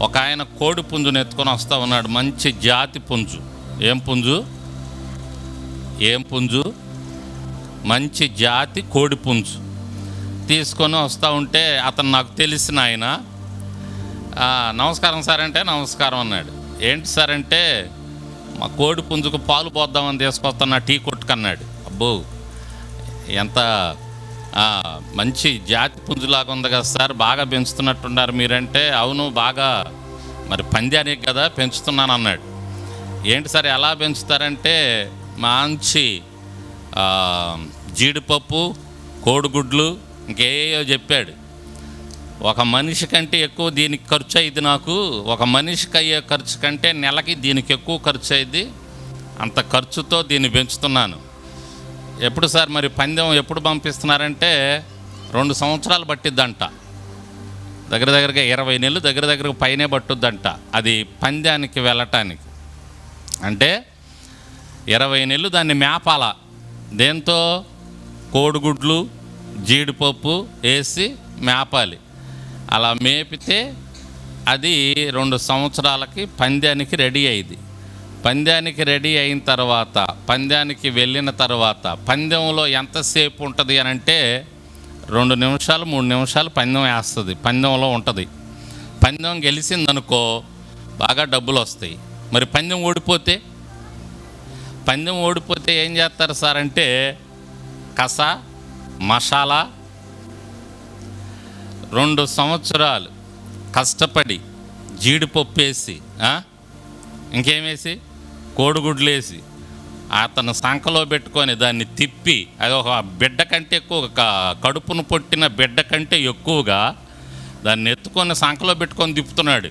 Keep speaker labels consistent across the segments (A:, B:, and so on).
A: ఒక ఆయన కోడి పుంజుని ఎత్తుకొని వస్తూ ఉన్నాడు. మంచి జాతి పుంజు. ఏం పుంజు? మంచి జాతి కోడి పుంజు తీసుకొని వస్తూ ఉంటే అతను నాకు తెలిసిన ఆయన, నమస్కారం సార్ అంటే నమస్కారం అన్నాడు. ఏంటి సార్ అంటే, మా కోడి పుంజుకు పాలు పోద్దామని తీసుకొస్తున్నా టీ కొట్టుకన్నాడు. అబ్బో, ఎంత మంచి జాతి పుంజులాగా ఉంది కదా సార్, బాగా పెంచుతున్నట్టున్నారు మీరంటే. అవును, బాగా, మరి పందానికి కదా పెంచుతున్నాను అన్నాడు. ఏంటి సార్ ఎలా పెంచుతారంటే, మంచి జీడిపప్పు, కోడిగుడ్లు, ఇంకేయో చెప్పాడు. ఒక మనిషి కంటే ఎక్కువ దీనికి ఖర్చు అయ్యింది నాకు. ఒక మనిషికి అయ్యే ఖర్చు కంటే నెలకి దీనికి ఎక్కువ ఖర్చు అయ్యింది. అంత ఖర్చుతో దీన్ని పెంచుతున్నాను. ఎప్పుడు సార్ మరి పందెం ఎప్పుడు పంపిస్తున్నారంటే, 2 సంవత్సరాలు పట్టిద్దంట. దగ్గరగా 20 నెలలు దగ్గరకు పైనే పట్టుద్దంట అది పందానికి వెళ్ళటానికి. అంటే 20 నెలలు దాన్ని మేపాల. దేంతో? కోడిగుడ్లు, జీడిపప్పు వేసి మేపాలి. అలా మేపితే అది 2 సంవత్సరాలకి పందానికి రెడీ అయింది. పందానికి రెడీ అయిన తర్వాత, పందానికి వెళ్ళిన తర్వాత పందెంలో ఎంతసేపు ఉంటుంది అని అంటే 2 నిమిషాలు 3 నిమిషాలు పందెం వేస్తుంది. పందెంలో ఉంటుంది. పందెం గెలిచిందనుకో బాగా డబ్బులు వస్తాయి. మరి పందెం ఓడిపోతే ఏం చేస్తారు సార్ అంటే, కస మసాలా 2 సంవత్సరాలు కష్టపడి జీడిపప్పు వేసి, ఇంకేమేసి, కోడిగుడ్లు వేసి అతను సంకలో పెట్టుకొని దాన్ని తిప్పి, అది ఒక బిడ్డ కంటే ఎక్కువ, కడుపును పొట్టిన బిడ్డ కంటే ఎక్కువగా దాన్ని ఎత్తుకొని సంకలో పెట్టుకొని తిప్పుతున్నాడు.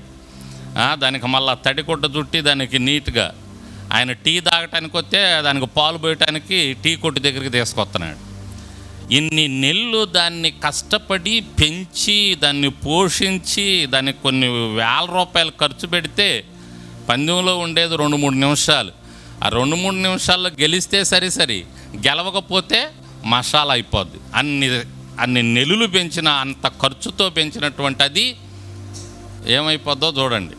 A: దానికి మళ్ళీ తడిగుడ్డ చుట్టి దానికి నీట్గా, ఆయన టీ తాగటానికి వస్తే దానికి పాలు పోయటానికి టీ కొట్టు దగ్గరికి తీసుకొస్తున్నాడు. ఇన్ని నెలలు దాన్ని కష్టపడి పెంచి, దాన్ని పోషించి, దానికి కొన్ని వేల రూపాయలు ఖర్చు పెడితే పందెంలో ఉండేది 2-3 నిమిషాలు. ఆ 2-3 నిమిషాల్లో గెలిస్తే సరి, గెలవకపోతే మసాలా అయిపోద్ది. అన్ని నెలలు పెంచిన, అంత ఖర్చుతో పెంచినటువంటి అది ఏమైపోద్దో చూడండి.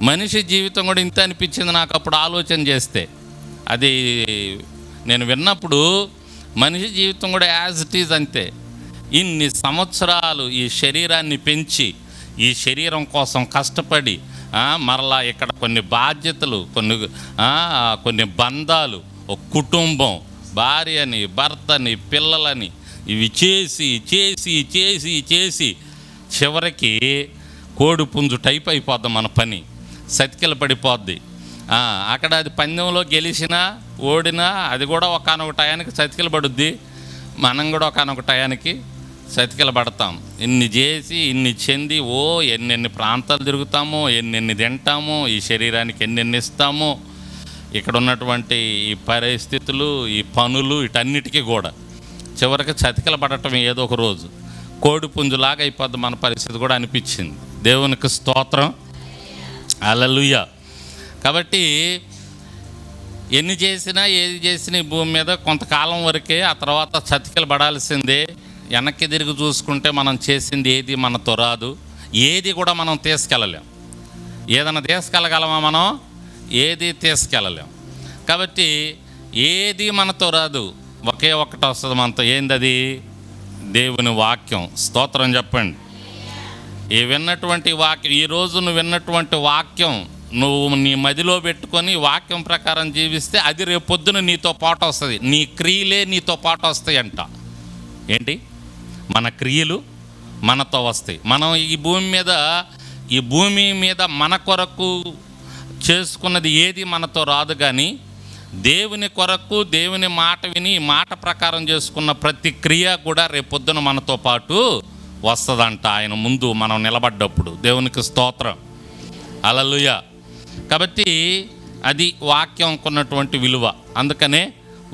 A: మనిషి జీవితం కూడా ఇంత అనిపించింది నాకు అప్పుడు ఆలోచన చేస్తే. అది నేను విన్నప్పుడు మనిషి జీవితం కూడా యాజ్ ఇట్ ఈజ్ అంతే. ఇన్ని సంవత్సరాలు ఈ శరీరాన్ని పెంచి, ఈ శరీరం కోసం కష్టపడి, మరలా ఇక్కడ కొన్ని బాధ్యతలు, కొన్ని బంధాలు, ఒక కుటుంబం, భార్యని, భర్తని, పిల్లలని, ఇవి చేసి చేసి చేసి చేసి చివరికి కోడి పుంజు టైప్ అయిపోద్ది మన పని. సతికిల పడిపోద్ది. అక్కడ అది పందెంలో గెలిచినా ఓడినా అది కూడా ఒకానొక టయానికి సతికిల పడుద్ది. మనం కూడా ఒకానొక టయానికి సతికిల పడతాం. ఇన్ని చేసి ఇన్ని చెంది ఎన్నెన్ని ప్రాంతాలు తిరుగుతామో, ఎన్నెన్ని తింటామో, ఈ శరీరానికి ఎన్నెన్ని ఇస్తామో, ఇక్కడ ఉన్నటువంటి ఈ పరిస్థితులు, ఈ పనులు, వీటన్నిటికీ కూడా చివరికి సతికిల పడటం ఏదో ఒక రోజు కోడి పుంజులాగా అయిపోద్ది మన పరిస్థితి కూడా అనిపించింది. దేవునికి స్తోత్రం, హల్లెలూయా. కాబట్టి ఎన్ని చేసినా ఏది చేసినా ఈ భూమి మీద కొంతకాలం వరకే, ఆ తర్వాత చతికిలు పడాల్సిందే. వెనక్కి తిరిగి చూసుకుంటే మనం చేసింది ఏది మనతో రాదు, ఏది కూడా మనం తీసుకెళ్ళలేం. ఏదైనా తీసుకెళ్ళగలమా మనం? ఏది తీసుకెళ్ళలేం. కాబట్టి ఏది మనతో రాదు, ఒకే ఒక్కటి వస్తుంది మనతో. ఏందది? దేవుని వాక్యం. స్తోత్రం చెప్పండి. విన్నటువంటి వాక్యం, ఈరోజు నువ్వు విన్నటువంటి వాక్యం నువ్వు నీ మదిలో పెట్టుకొని వాక్యం ప్రకారం జీవిస్తే అది రేపు పొద్దున నీతో పాటు వస్తుంది. నీ క్రియలే నీతో పాటు వస్తాయి అంట. ఏంటి? మన క్రియలు మనతో వస్తాయి. మనం ఈ భూమి మీద మన కొరకు చేసుకున్నది ఏది మనతో రాదు. కానీ దేవుని కొరకు, దేవుని మాట విని మాట ప్రకారం చేసుకున్న ప్రతి క్రియ కూడా రేపొద్దున మనతో పాటు వస్తుందంట ఆయన ముందు మనం నిలబడ్డప్పుడు. దేవునికి స్తోత్రం, హల్లెలూయా. కాబట్టి అది వాక్యంకు ఉన్నటువంటి విలువ. అందుకనే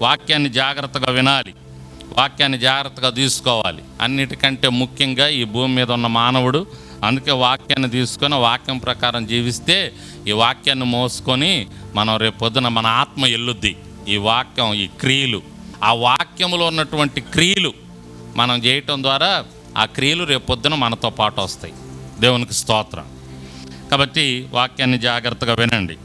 A: వాక్యాన్ని జాగ్రత్తగా వినాలి, వాక్యాన్ని జాగ్రత్తగా తీసుకోవాలి. అన్నిటికంటే ముఖ్యంగా ఈ భూమి మీద ఉన్న మానవుడు అందుకే వాక్యాన్ని తీసుకొని వాక్యం ప్రకారం జీవిస్తే, ఈ వాక్యాన్ని మోసుకొని మనం రేపు పొద్దున మన ఆత్మ ఎల్లుద్ది. ఈ వాక్యం, ఈ క్రియలు, ఆ వాక్యంలో ఉన్నటువంటి క్రియలు మనం చేయటం ద్వారా ఆ క్రియలు రేపు పొద్దున మనతో పాటు వస్తాయి. దేవునికి స్తోత్రం. కాబట్టి వాక్యాన్ని జాగ్రత్తగా వినండి.